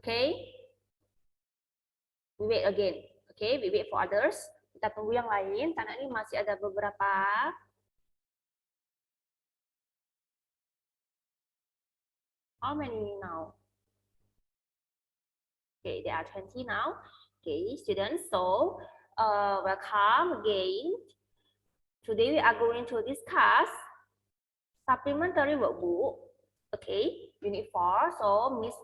Okay? We wait again. Okay, we wait for others. Kita tunggu yang lain karena ini masih ada beberapa. How many now? Okay, there are 20 now. Okay, students, so welcome again. Today we are going to discuss supplementary workbook. Okay, unit 4. So Miss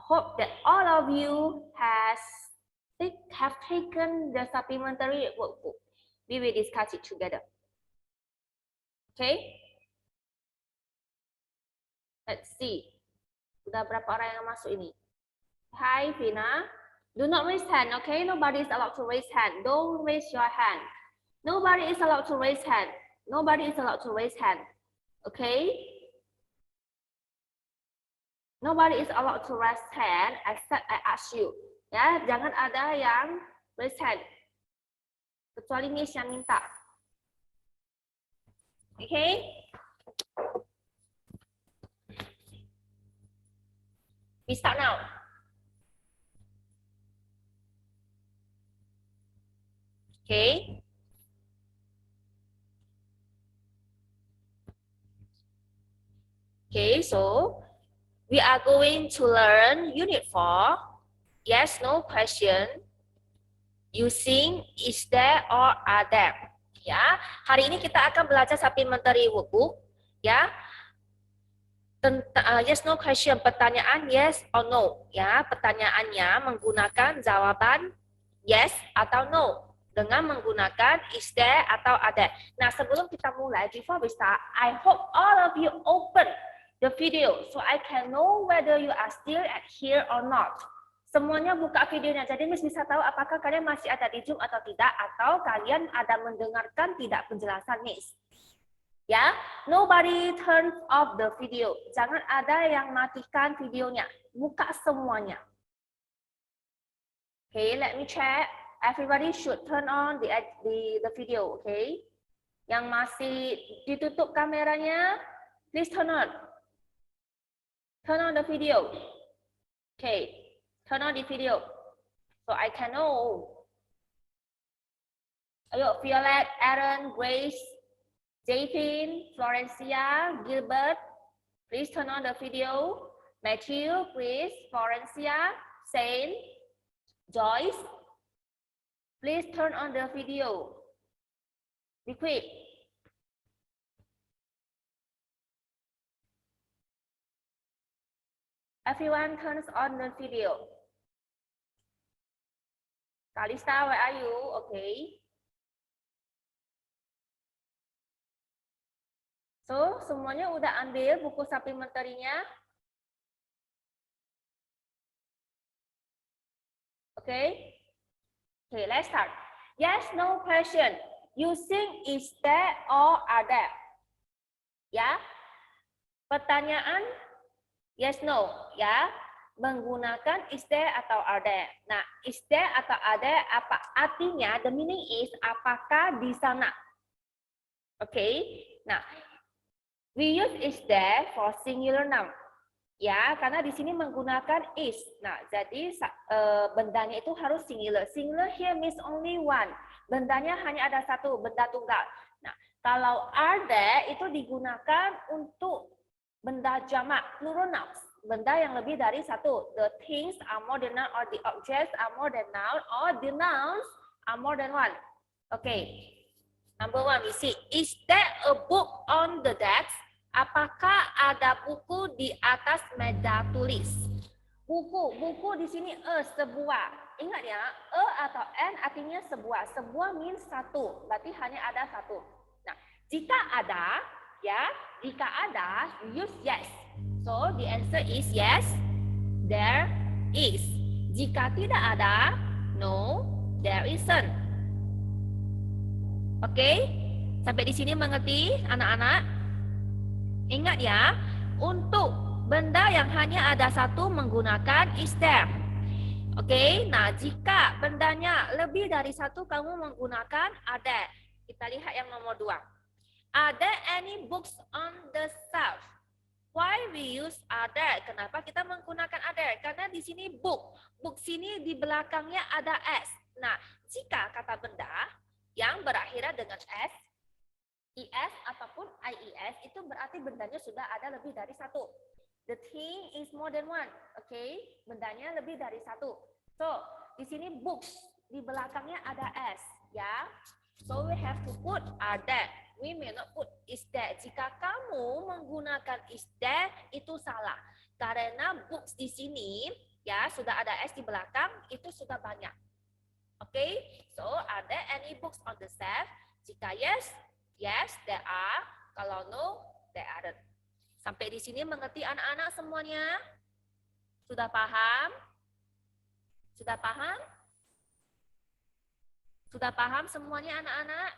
hope that all of you have taken the supplementary workbook. We will discuss it together. Okay? Let's see. Udah berapa orang yang masuk ini? Hi, Vina. Do not raise hand, okay? Nobody is allowed to raise hand. Don't raise your hand. Nobody is allowed to raise hand. Nobody is allowed to raise hand. Okay? Nobody is allowed to raise hand except I ask you. Ya, jangan ada yang raise hand. Kecuali Miss yang minta. Okay? We start now. Okay? Okay, so we are going to learn Unit 4. Yes, no question. Using is there or are there. Ya, hari ini kita akan belajar supplementary workbook. Ya, yes, no question. Pertanyaan yes or no. Ya, pertanyaannya menggunakan jawaban yes atau no dengan menggunakan is there atau are there. Nah, sebelum kita mulai, before we start, I hope all of you open the video so I can know whether you are still at here or not. Semuanya buka videonya, jadi Miss bisa tahu apakah kalian masih ada di Zoom atau tidak, atau kalian ada mendengarkan tidak penjelasan Miss. Ya, nobody turn off the video. Jangan ada yang matikan videonya, buka semuanya. Okay, let me check. Everybody should turn on the video, okay? Yang masih ditutup kameranya, please turn on. Turn on the video. Okay, turn on the video so I can know. Ayo, Violet, Aaron, Grace, Jaypin, Florencia, Gilbert, please turn on the video. Matthew, please, Florencia, Saint, Joyce, please turn on the video. Be quick. Everyone turns on the video. Kalista, where are you? Okay. So, semuanya udah ambil buku supplementary-nya? Okay. Okay, let's start. Yes, no question. Using is there or are there? Ya. Pertanyaan yes, no, ya. Menggunakan is there atau are there. Nah, is there atau are there, apa artinya? The meaning is apakah di sana. Oke. Okay? Nah, we use is there for singular noun. Ya, karena di sini menggunakan is. Nah, jadi bendanya itu harus singular. Singular here means only one. Bendanya hanya ada satu, benda tunggal. Nah, kalau are there itu digunakan untuk benda jamak, plural nouns. Benda yang lebih dari satu. The things are more than one, or the objects are more than noun, or the nouns are more than one. Okay. Number one, we see, is there a book on the desk? Apakah ada buku di atas meja tulis? Buku di sini sebuah. Ingat ya, atau an artinya sebuah. Sebuah means satu, berarti hanya ada satu. Nah, jika ada, ya, jika ada, use yes. So the answer is yes, there is. Jika tidak ada, no, there isn't. Oke, sampai di sini mengerti anak-anak? Ingat ya, untuk benda yang hanya ada satu menggunakan is there. Oke, nah jika bendanya lebih dari satu kamu menggunakan ada. Kita lihat yang nomor 2. Are there any books on the shelf? Why we use are that? Kenapa kita menggunakan are that? Karena di sini book. Book sini di belakangnya ada s. Nah, jika kata benda yang berakhiran dengan s, es ataupun ies itu berarti bendanya sudah ada lebih dari satu. The thing is more than one. Okay? Bendanya lebih dari satu. So, di sini books di belakangnya ada s, ya. So we have to put are that. We may not put is that. Jika kamu menggunakan is that, itu salah. Karena books di sini, ya, sudah ada s di belakang, itu sudah banyak. Oke, okay? So are there any books on the shelf? Jika yes, yes, there are. Kalau no, there aren't. Sampai di sini mengerti anak-anak semuanya? Sudah paham? Sudah paham? Sudah paham semuanya anak-anak?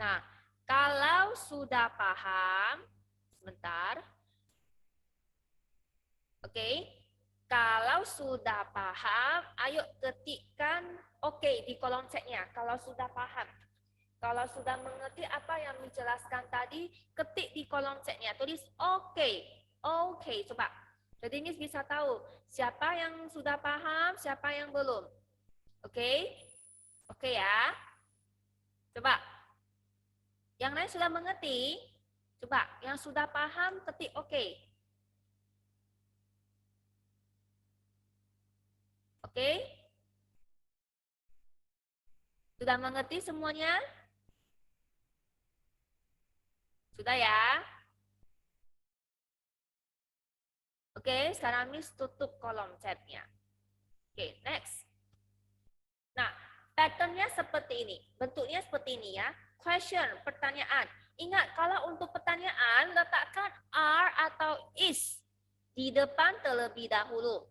Nah, kalau sudah paham, sebentar. Oke, kalau sudah paham, ayo ketikkan oke di kolom chatnya. Kalau sudah paham, kalau sudah mengerti apa yang dijelaskan tadi, ketik di kolom chatnya. Tulis oke, oke. Coba. Jadi ini bisa tahu siapa yang sudah paham, siapa yang belum. Oke, oke ya. Coba. Yang lain sudah mengerti? Coba. Yang sudah paham, ketik oke. Oke? Sudah mengerti semuanya? Sudah ya? Oke, sekarang Miss tutup kolom chatnya. Oke, next. Nah, patternnya seperti ini. Bentuknya seperti ini ya. Question, pertanyaan. Ingat, kalau untuk pertanyaan, letakkan are atau is di depan terlebih dahulu.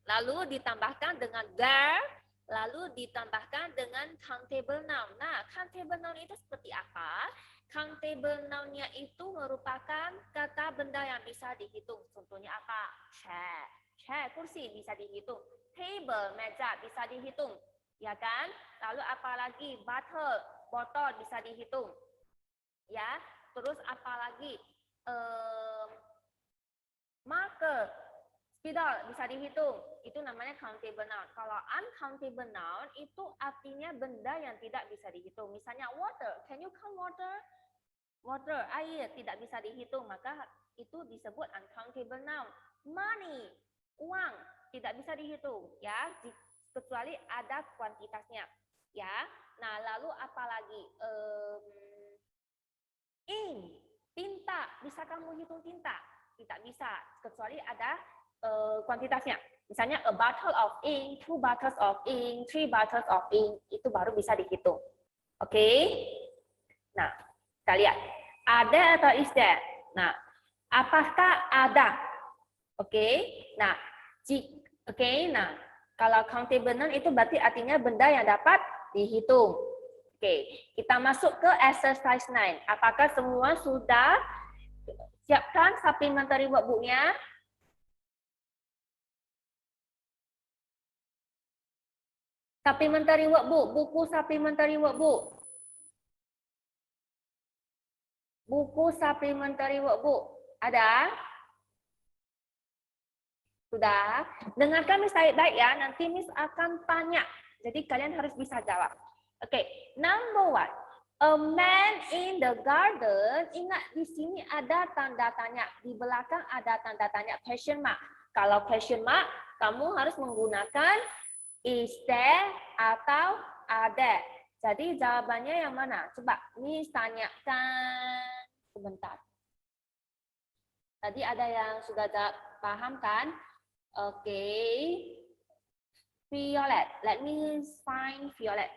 Lalu ditambahkan dengan there, lalu ditambahkan dengan countable noun. Nah, countable noun itu seperti apa? Countable noun-nya itu merupakan kata benda yang bisa dihitung. Contohnya apa? Chair. Chair, kursi bisa dihitung. Table, meja bisa dihitung. Ya kan? Lalu apalagi? Bottle, botol bisa dihitung. Ya, terus apalagi? Marker, spidol bisa dihitung. Itu namanya countable noun. Kalau uncountable noun itu artinya benda yang tidak bisa dihitung. Misalnya water, can you count water? Water, air tidak bisa dihitung, maka itu disebut uncountable noun. Money, uang tidak bisa dihitung, ya, kecuali ada kuantitasnya, ya. Nah, lalu apalagi? Ink, tinta, bisa kamu hitung tinta? Tidak bisa, kecuali ada kuantitasnya. Misalnya a bottle of ink, 2 bottles of ink, 3 bottles of ink, itu baru bisa dihitung. Oke? Nah, kita lihat. Ada atau is there? Nah, apakah ada? Oke? Nah, nah, kalau countable noun itu berarti artinya benda yang dapat dihitung. Oke, kita masuk ke exercise 9. Apakah semua sudah siapkan supplementary workbook-nya? Supplementary workbook, buku supplementary workbook. Buku supplementary workbook. Ada? Sudah? Dengarkan Miss baik-baik ya, nanti Miss akan tanya. Jadi kalian harus bisa jawab. Oke, number 1. A man in the garden. Ingat di sini ada tanda tanya. Di belakang ada tanda tanya question mark. Kalau question mark, kamu harus menggunakan is there atau are there. Jadi jawabannya yang mana? Coba Miss tanyakan sebentar. Tadi ada yang sudah paham kan? Okay. Violet. Let me find Violet.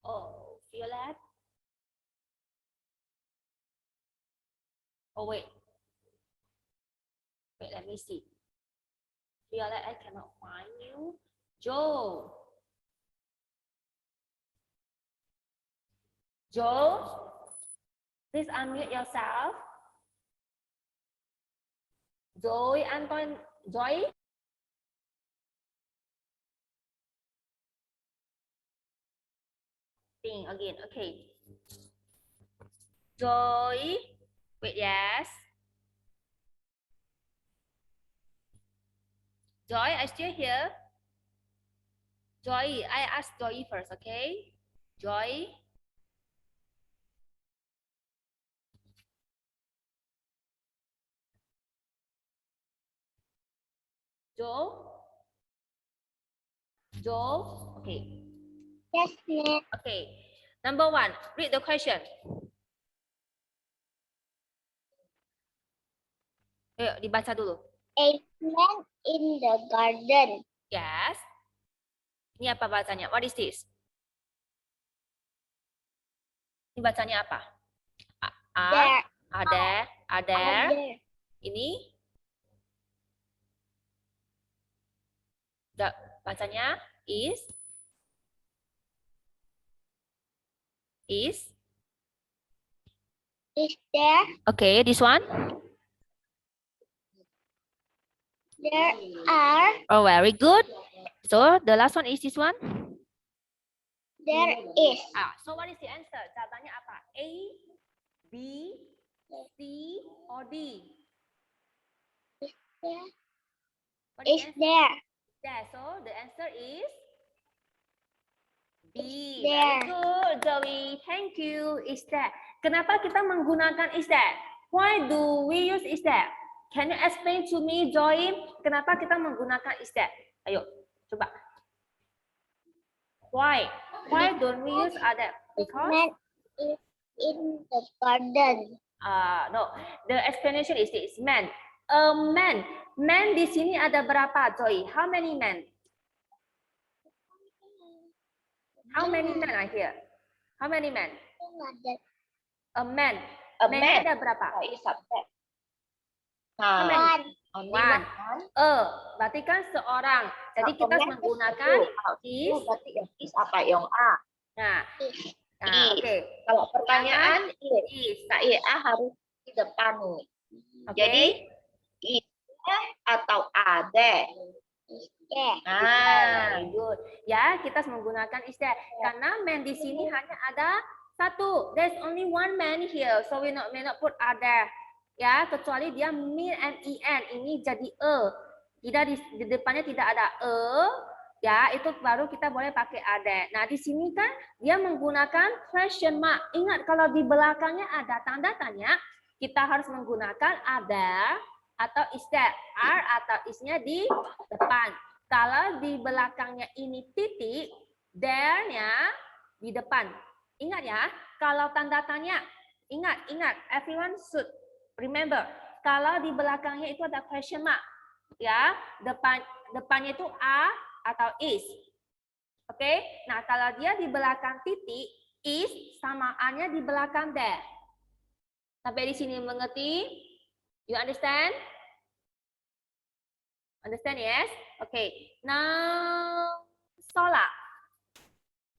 Oh, Violet. Oh, wait. Wait, let me see. Violet, I cannot find you. Joe. Joe, please unmute yourself. Joy, Anton, Joy. Again, okay. Joy, wait, yes. Joy, I still here. Joy, I ask Joy first, okay? Joy. Joe. Joe, okay. Yes, ma'am. Okay. Number 1, read the question. Ayo, dibaca dulu. A plant in the garden. Yes. Ini apa bacanya? What is this? Ini bacanya apa? There. Are there. Ini bacanya is There. Okay, this one. There are. Oh, very good. So the last one is this one. There is. So what is the answer? Jawabannya apa? A, B, C, or D? There. What is Is the answer? there. There. So the answer is B. There. Very good, Zoe. Thank you. Is that? Kenapa kita menggunakan is that? Why do we use is that? Can you explain to me, Zoe? Kenapa kita menggunakan is that? Ayo, coba. Why? Why don't we use are that? The Because plant is in the garden. no. The explanation is this. Man. Man di sini ada berapa, Joy? How many men? How many men are here? How many men? A man. Man ada berapa? How many? One. Berarti kan seorang. Jadi kita menggunakan is. Berarti yang is apa yang A? Nah, oke. Kalau pertanyaan Is. A harus di depan nih. Jadi is atau ada. Very good. Ya, kita menggunakan is there. Karena man di sini hanya ada satu. There's only one man here, so we may not put other. Ya, kecuali dia mean and en, ini jadi Tidak di depannya tidak ada ya itu baru kita boleh pakai ada. Nah di sini kan dia menggunakan question mark. Ingat kalau di belakangnya ada tanda tanya, kita harus menggunakan ada atau is that, are atau isnya di depan. Kalau di belakangnya ini titik, there-nya di depan. Ingat ya, kalau tanda tanya, ingat, everyone should remember. Kalau di belakangnya itu ada question mark, ya, depannya itu a atau is. Oke, nah kalau dia di belakang titik, is sama a-nya di belakang there. Sampai di sini mengerti? You understand? Understand, yes? Okay, now Sola.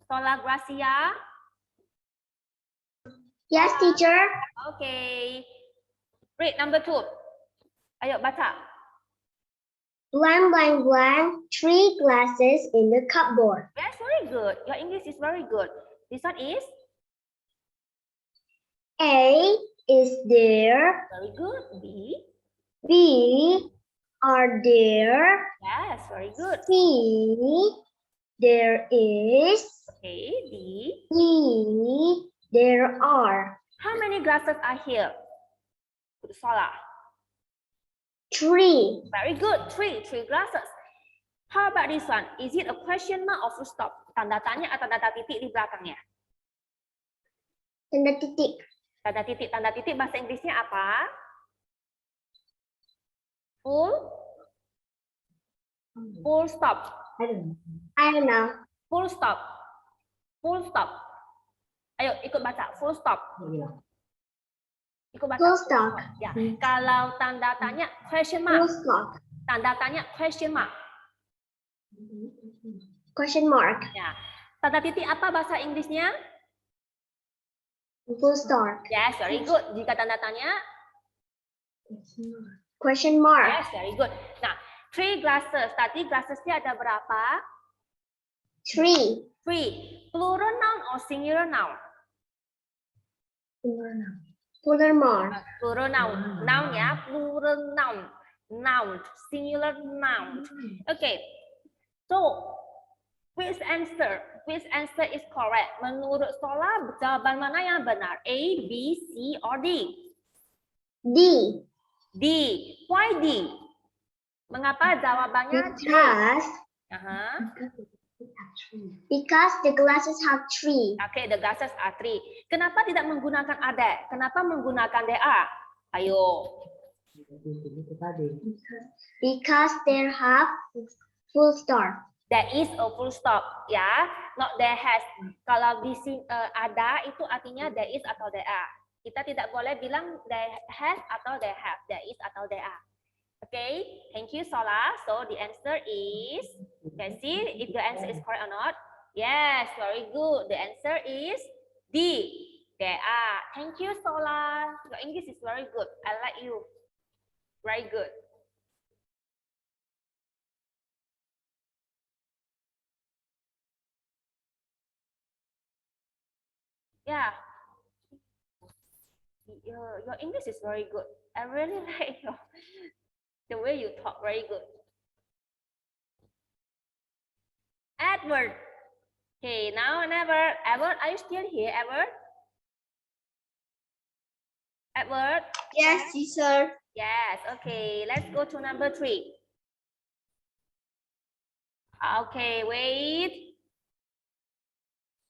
Sola Gracia. Yes, teacher. Okay. Read number 2. Ayo baca. Blank, blank, blank. 3 glasses in the cupboard. Yes, very good. Your English is very good. This one is? A is there. Very good. B? B are there. Yes, very good. C there is. Okay, D. E there are. How many glasses are here? Sola. 3. Very good. 3 glasses. How about this one? Is it a question mark or full stop? Tanda tanya atau tanda titik di belakangnya? Tanda titik. Tanda titik bahasa Inggrisnya apa? Full stop. I don't know. Full stop. Ayo ikut baca. Full stop. Ikut baca. Full stop. Ya. Kalau tanda tanya question mark. Full stop. Tanda tanya question mark. Question mark. Ya. Tanda titik apa bahasa Inggrisnya? Full stop. Yes, very good. Jika tanda tanya, Question mark. yes, very good. Nah, 3 glasses. Tadi glassesnya ada berapa? 3. 3. Plural noun or singular noun? Plural noun. Plural noun. Noun ya, plural noun. Noun, singular noun. Okay. So, which answer is correct? Menurut Sola, jawaban mana yang benar? A, B, C, or D? D. D. Why D? Mengapa jawabannya D? Because the glasses have 3. Okay, the glasses are 3. Kenapa tidak menggunakan ada? Kenapa menggunakan DA? Ayo. Because they have full stop. There is a full stop, ya. Not there has. Kalau di sini ada itu artinya there is atau there are. Kita tidak boleh bilang there has atau there have. There is atau there are. Okay, thank you, Sola. So the answer is, can see if the answer is correct or not. Yes, very good. The answer is D. There are. Thank you, Sola. Your English is very good. I like you. Very good. Yeah. Your English is very good. I really like the way you talk. Very good. Edward. Okay, now Edward. Edward, are you still here, Edward? Edward? Yes, teacher. Yes, okay. Let's go to number 3. Okay, wait.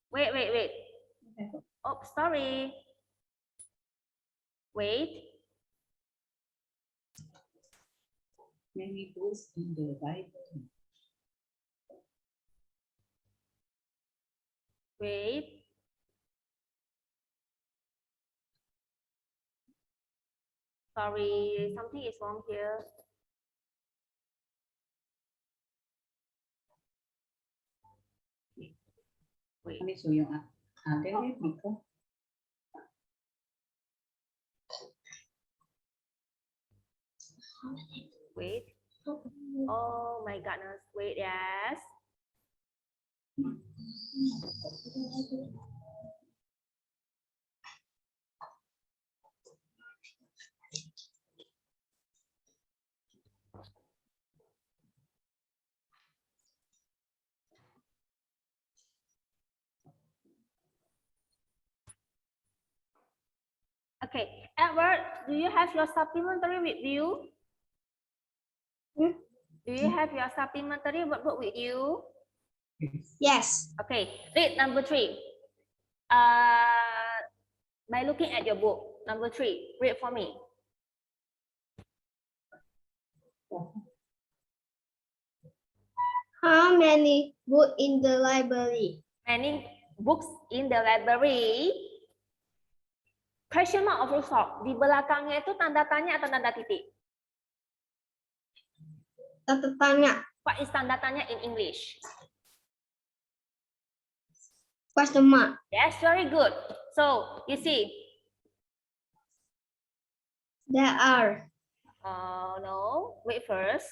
Wait. Oh, sorry. Wait. Many books in the Bible. Wait. Sorry, something is wrong here. Wait. Kami suyong ada ya, Miko? Wait. Oh my goodness. Wait, yes. Okay, Edward, do you have your supplementary with you? Do you have your supplementary workbook with you? Yes. Okay, read number 3. By looking at your book, number 3, read for me. How many books in the library? Many books in the library. Question mark or full stop? Di belakangnya itu tanda tanya atau tanda titik? Tanda tanya. What is tanda tanya in English? Question mark. Yes, very good. So, you see. There are. No, wait first.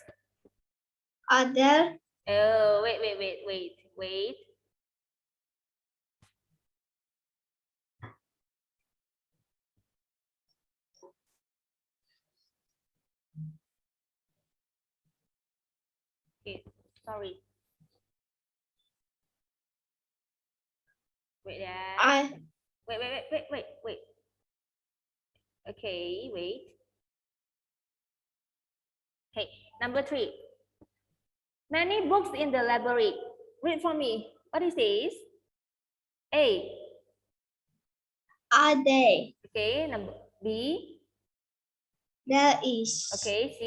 Are there? Oh, wait. Okay, sorry. Wait, yeah. Wait. Okay, wait. Okay, number 3. Many books in the library. Read for me. What is this? A. Are they? Okay, number B. There is. Okay, C.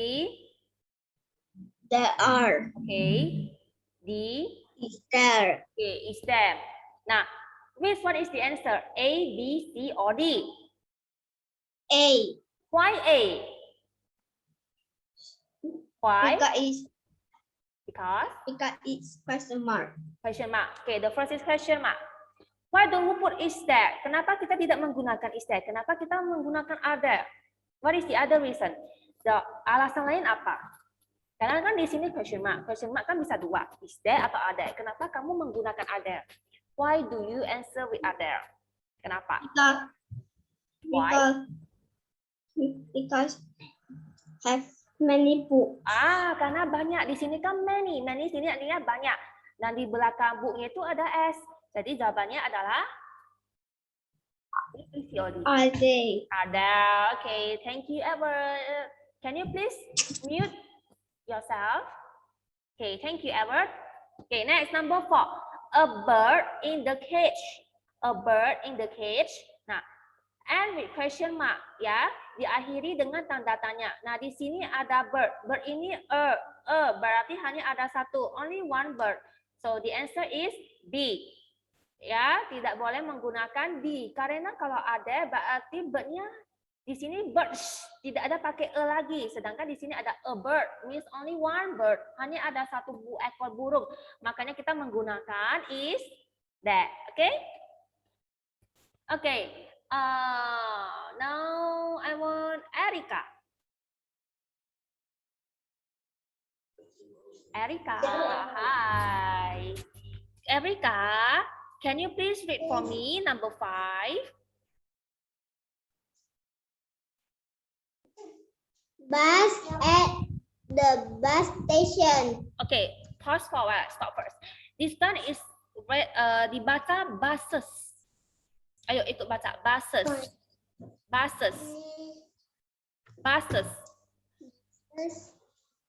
There are. Okay. D. Is there? Okay, is there. Now, which one is the answer? A, B, C, or D? A. Why A? Why? Because Because it's question mark. question mark. Okay, the first is question mark. Why don't we put is there? Kenapa kita tidak menggunakan is there? Kenapa kita menggunakan are there? What is the other reason? Alasan lain apa? Karena kan di sini question mark kan bisa dua, is there atau are there. Kenapa kamu menggunakan are there? Why do you answer with are there? Kenapa? Why? Because have many books. Karena banyak. Di sini kan many. Many sini artinya banyak. Dan di belakang booknya itu ada s. Jadi jawabannya adalah Are they? ada. Okay, thank you, Edward. Can you please mute yourself? Okay, thank you, Edward. Okay, next number 4. A bird in the cage. A bird in the cage. Nah, and with question mark ya, diakhiri dengan tanda tanya. Nah, di sini ada bird. Bird ini berarti hanya ada satu, only one bird. So the answer is B. Ya, tidak boleh menggunakan B karena kalau ada berarti birdnya di sini birds, tidak ada pakai e lagi. Sedangkan di sini ada a bird, means only one bird, hanya ada satu ekor burung. Makanya kita menggunakan is that. Okay? Okay. Now I want Erika. Erika, hi. Erika, can you please read for me number 5? Bus at the bus station. Okay, pause for a while. Stop first. This one is dibaca buses. Ayo ikut baca buses. Buses. Buses.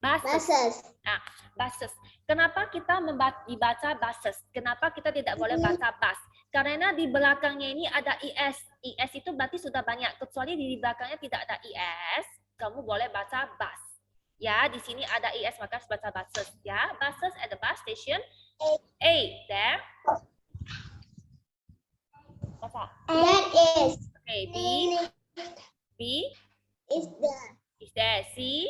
Buses. Nah, buses. Kenapa kita dibaca buses? Kenapa kita tidak boleh baca bus? Karena di belakangnya ini ada is. Is itu berarti sudah banyak. Kecuali di belakangnya tidak ada is, kamu boleh baca bus. Ya, di sini ada is maka harus baca buses. Ya, buses at the bus station. A there. Apa? That is. Okay, B. B Is there. is there. C.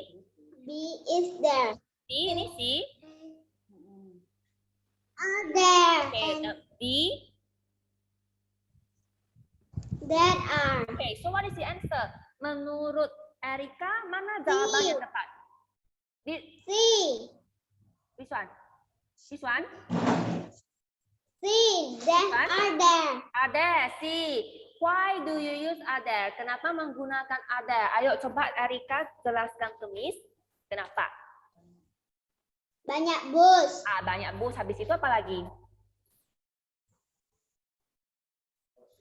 B is there. C ini C. Are there. Okay, D. That are. Okay, so what is the answer? Menurut Erika, mana jawaban yang tepat? C. Which one? This one? C. That What? are there. Ada, C. Why do you use ada? Kenapa menggunakan ada? Ayo coba Erika jelaskan ke Miss. Kenapa? Banyak bus. Banyak bus. Habis itu apa lagi?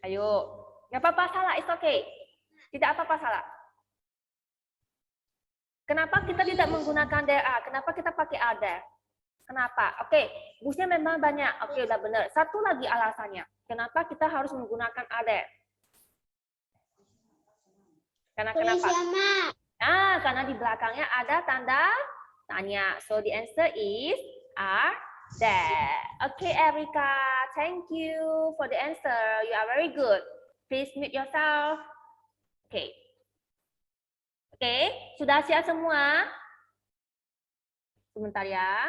Ayo. Nggak apa-apa salah, it's okay. Tidak apa-apa salah. Kenapa kita tidak menggunakan there are? Kenapa kita pakai ada? Kenapa? Oke, busnya memang banyak. Oke, udah benar. Satu lagi alasannya. Kenapa kita harus menggunakan ada? Karena kenapa? Karena di belakangnya ada tanda tanya. So the answer is are there. Okay, Erika. Thank you for the answer. You are very good. Please mute yourself. Okay. Okay, sudah siap semua? Sebentar ya.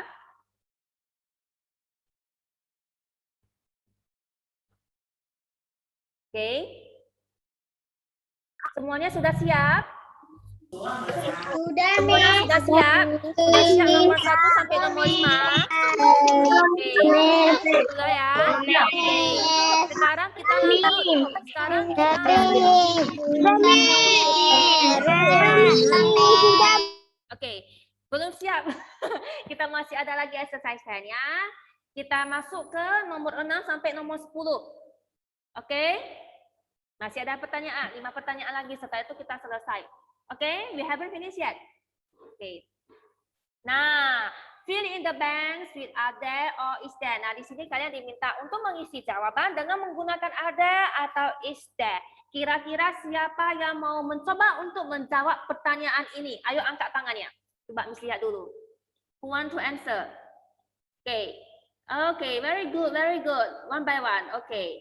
Okay. Semuanya sudah siap? Sudah, Semuanya Miss. sudah siap? Sudah siap nomor 1 sampai nomor 5? Oke, sudah ya. Oke. Sekarang kita lanjut. Sekarang kita Oke, belum siap. Kita masih ada lagi exercise pen ya. Kita masuk ke nomor 6 sampai nomor 10. Oke? Masih ada pertanyaan, 5 pertanyaan lagi. Setelah itu kita selesai. Oke, we haven't finished yet. Oke. Nah, fill in the blanks with are there or is there. Nah, di sini kalian diminta untuk mengisi jawaban dengan menggunakan are there atau is there. Kira-kira siapa yang mau mencoba untuk menjawab pertanyaan ini? Ayo angkat tangannya. Coba Miss lihat dulu. Who want to answer? Okay. Okay, very good, very good. One by one. Okay.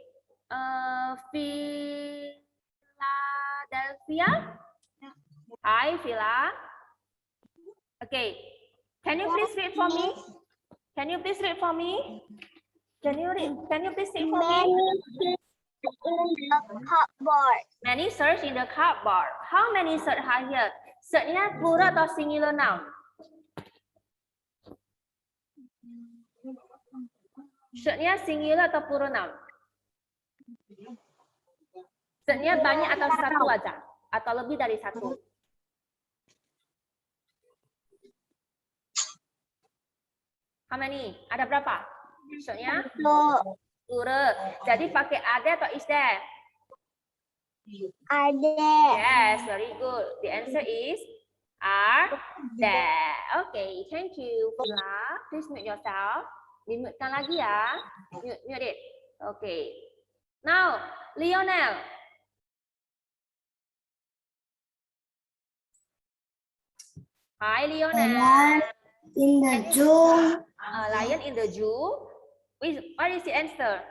Philadelphia. Hi, Phila. Okay. Can you please read for me? Can you please read for me? Can you please say for me? In the cupboard. Many shirts in the cupboard. How many shirts are here? Shirtnya plural atau singular noun? Shirtnya singular atau plural noun? Shirtnya banyak atau satu aja? Atau lebih dari satu? How many? Ada berapa? Shirtnya plural. Jadi pakai ada atau is there? Ada. Yes, very good. The answer is are there. Okay, thank you. Vila, please mute yourself. Dimute-kan lagi ya. Mute it. Okay. Now, Lionel. Hi, Lionel. In the zoo. Lion in the zoo. What is the answer?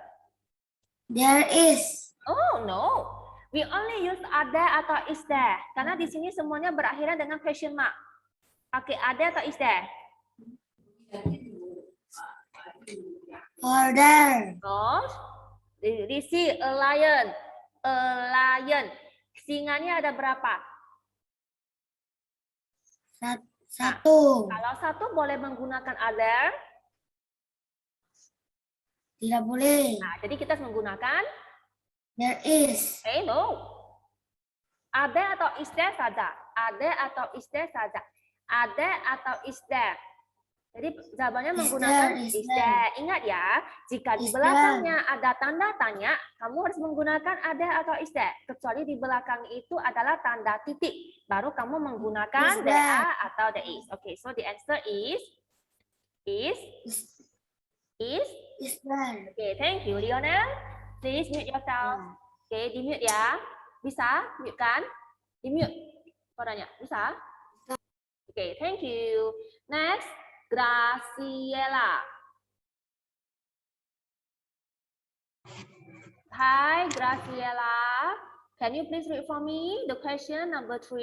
There is. Oh, no. We only use ada atau is there. Karena di sini semuanya berakhiran dengan question mark. Pakai ada atau is there? Order. Oh, we see a lion. A lion. Singanya ada berapa? Satu. Kalau satu boleh menggunakan other. Tidak boleh. Nah, jadi kita harus menggunakan There is. no. Ada atau is there saja. Ada atau is there saja. Ada atau is there. Jadi jawabannya menggunakan is is there. there. Ingat ya, jika di Is belakangnya ada tanda tanya, kamu harus menggunakan ada atau is there. Kecuali di belakang itu adalah tanda titik. Baru kamu menggunakan Is there there. atau there is. Okay, so the answer is Is there. Okay, thank you, Lionel. Please mute yourself. Okay, di mute ya. Bisa? Mute kan? Di mute. Suaranya. Bisa? Okay, thank you. Next, Graciela. Hi, Graciela. Can you please read for me the question number 3?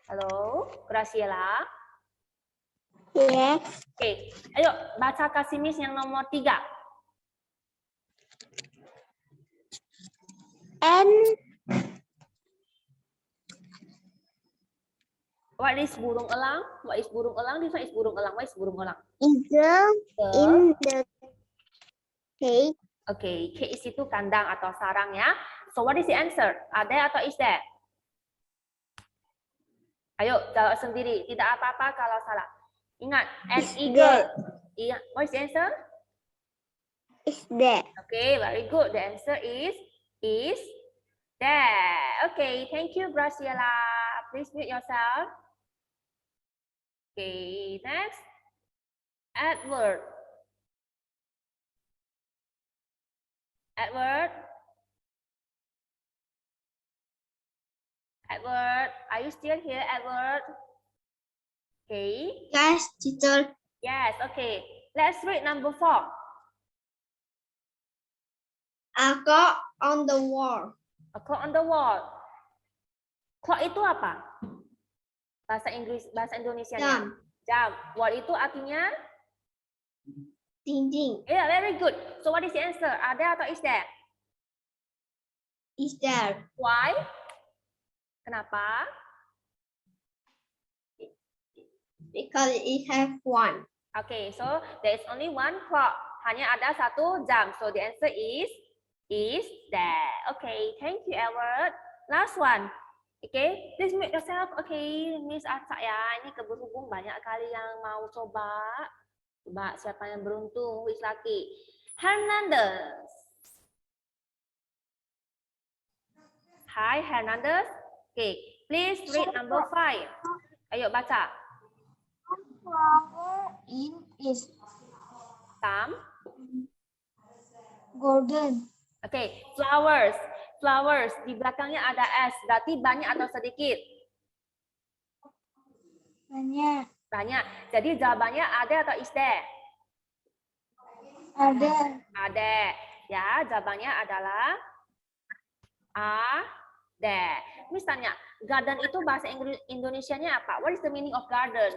Halo, Graciela. Yes. Oke, ayo baca kasih Miss yang nomor 3. And What is burung elang? What is burung elang? This one is burung elang. What is burung elang? eagle in the cage. Oke, cage itu kandang atau sarang ya. So what is the answer? Ada atau is there? Ayo jawab sendiri. Tidak apa-apa kalau salah. Ingat, an Is eagle. Iya, what is the answer? Is there. Okay, very good. The answer is there. Okay, thank you, Graciela. Please mute yourself. Okay, next. Edward. Edward. Edward, are you still here, Edward? Okay. Yes, teacher. Yes, okay. Let's read number 4. A clock on the wall. A clock on the wall. Clock itu apa? Bahasa Inggris, bahasa Indonesianya. Jam. Wall itu artinya? Dinding. Yeah, very good. So what is the answer? Ada atau is there? Is there. Why? Kenapa? Because it has one. Okay, so there is only one clock. Hanya ada satu jam. So the answer is there. Okay, thank you, Edward. Last one. Okay, please mute yourself. Okay, Miss Acak ya. Ini keberhubung banyak kali yang mau coba. Coba siapa yang beruntung, which laki? Hernandez. Hi, Hernandez. Okay, please read number 5. Ayo baca. Flower in is Tam. golden. Okay, flowers. Flowers. Di belakangnya ada S. Berarti banyak atau sedikit? Banyak. Banyak. Jadi jawabannya ada atau is there? Ada. Ada. Ya, jawabannya adalah there. Misalnya, garden itu bahasa Indonesianya apa? What is the meaning of garden?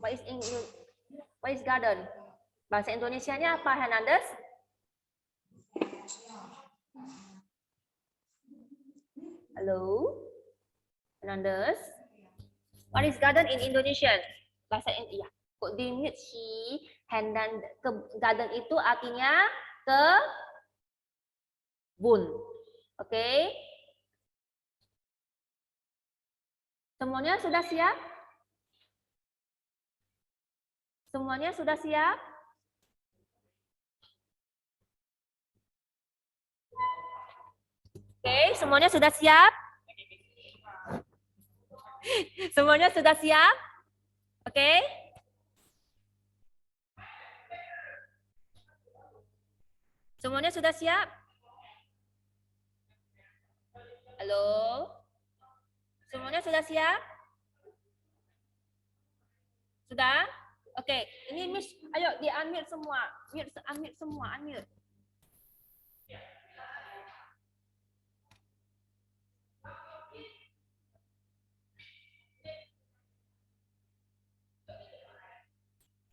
What is garden? Bahasa Indonesianya apa, Hernandez? Halo, Hernandez. What is garden in Indonesian? Bahasa Indonesia. Kok dimit sih? Garden itu artinya kebun. Oke. Semuanya sudah siap? Semuanya sudah siap? Oke, semuanya sudah siap? Semuanya sudah siap? Oke? Semuanya sudah siap? Halo? Semuanya sudah siap? Sudah? Oke, ini Miss, ayo di-unmute semua. Unmute semua, unmute.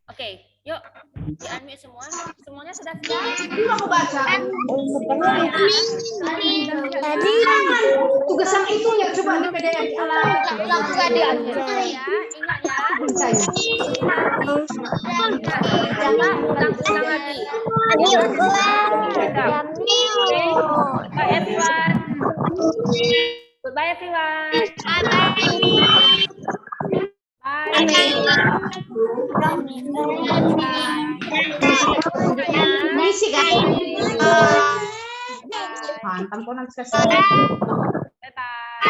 Oke, yuk di-unmute semua. Semuanya sudah siap? Aku baca. Tadi Tugas yang itu ya coba di PDF di alam. Ingat ya. Ulang lagi. Bye everyone. Goodbye everyone. Misi guys. Bye. Mantap kok nanti Bye bye.